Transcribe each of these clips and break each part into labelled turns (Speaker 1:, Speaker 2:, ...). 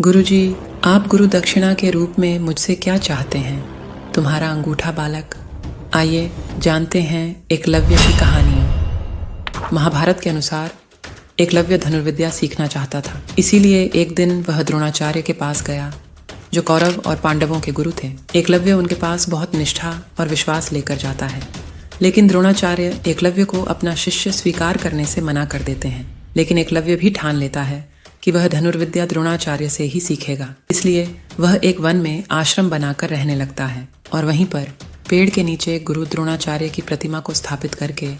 Speaker 1: गुरुजी, आप गुरु दक्षिणा के रूप में मुझसे क्या चाहते हैं? तुम्हारा अंगूठा बालक। आइए जानते हैं एकलव्य की कहानी। महाभारत के अनुसार एकलव्य धनुर्विद्या सीखना चाहता था। इसीलिए एक दिन वह द्रोणाचार्य के पास गया, जो कौरव और पांडवों के गुरु थे। एकलव्य उनके पास बहुत निष्ठा और विश्वास लेकर जाता है, लेकिन द्रोणाचार्य एकलव्य को अपना शिष्य स्वीकार करने से मना कर देते हैं। लेकिन एकलव्य भी ठान लेता है कि वह धनुर्विद्या द्रोणाचार्य से ही सीखेगा। इसलिए वह एक वन में आश्रम बनाकर रहने लगता है और वहीं पर पेड़ के नीचे गुरु द्रोणाचार्य की प्रतिमा को स्थापित करके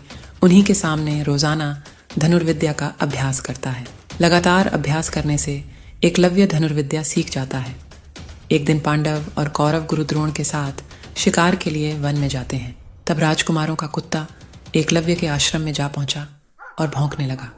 Speaker 1: उन्हीं के सामने रोजाना धनुर्विद्या का अभ्यास करता है। लगातार अभ्यास करने से एकलव्य धनुर्विद्या सीख जाता है। एक दिन पांडव और कौरव गुरु द्रोण के साथ शिकार के लिए वन में जाते हैं। तब राजकुमारों का कुत्ता एकलव्य के आश्रम में जा पहुंचा और भौंकने लगा।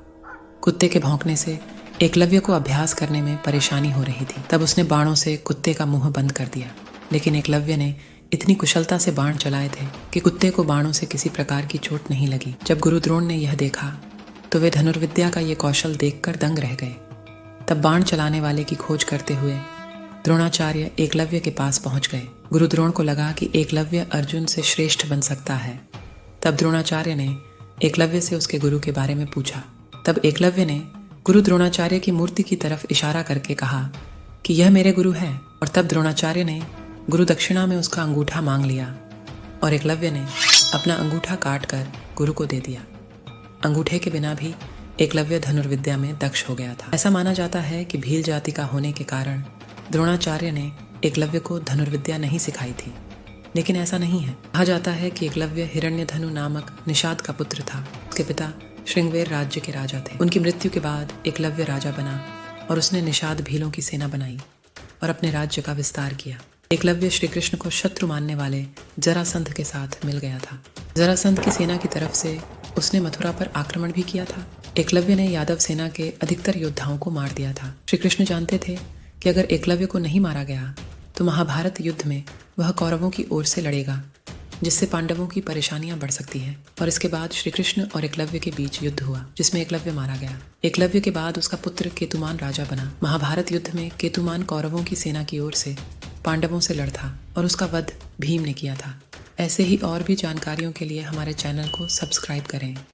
Speaker 1: कुत्ते के भौंकने से एकलव्य को अभ्यास करने में परेशानी हो रही थी। तब उसने बाणों से कुत्ते का मुंह बंद कर दिया, लेकिन एकलव्य ने इतनी कुशलता से बाण चलाए थे कि कुत्ते को बाणों से किसी प्रकार की चोट नहीं लगी। जब गुरु द्रोण ने यह देखा तो वे धनुर्विद्या का ये कौशल देखकर दंग रह गए। तब बाण चलाने वाले की खोज करते हुए द्रोणाचार्य एकलव्य के पास पहुंच गए। गुरु द्रोण को लगा कि एकलव्य अर्जुन से श्रेष्ठ बन सकता है। तब द्रोणाचार्य ने एकलव्य से उसके गुरु के बारे में पूछा। तब एकलव्य ने गुरु द्रोणाचार्य की मूर्ति की तरफ इशारा करके कहा कि यह मेरे गुरु है। और तब द्रोणाचार्य ने गुरु दक्षिणा में उसका अंगूठा मांग लिया और एकलव्य ने अपना अंगूठा काट कर गुरु को दे दिया। अंगूठे के बिना भी एकलव्य धनुर्विद्या में दक्ष हो गया था। ऐसा माना जाता है कि भील जाति का होने के कारण द्रोणाचार्य ने एकलव्य को धनुर्विद्या नहीं सिखाई थी, लेकिन ऐसा नहीं है। कहा जाता है कि एकलव्य हिरण्यधनु नामक निषाद का पुत्र था। उसके पिता श्रृंगवेर राज्य के राजा थे। उनकी मृत्यु के बाद एकलव्य राजा बना और उसने निषाद भीलों की सेना बनाई और अपने राज्य का विस्तार किया। एकलव्य श्री कृष्ण को शत्रु मानने वाले जरासंध के साथ मिल गया था। जरासंध की सेना की तरफ से उसने मथुरा पर आक्रमण भी किया था। एकलव्य ने यादव सेना के अधिकतर योद्धाओं को मार दिया था। श्री कृष्ण जानते थे कि अगर एकलव्य को नहीं मारा गया तो महाभारत युद्ध में वह कौरवों की ओर से लड़ेगा, जिससे पांडवों की परेशानियां बढ़ सकती है। और इसके बाद श्री कृष्ण और एकलव्य के बीच युद्ध हुआ, जिसमें एकलव्य मारा गया। एकलव्य के बाद उसका पुत्र केतुमान राजा बना। महाभारत युद्ध में केतुमान कौरवों की सेना की ओर से पांडवों से लड़ता और उसका वध भीम ने किया था। ऐसे ही और भी जानकारियों के लिए हमारे चैनल को सब्सक्राइब करें।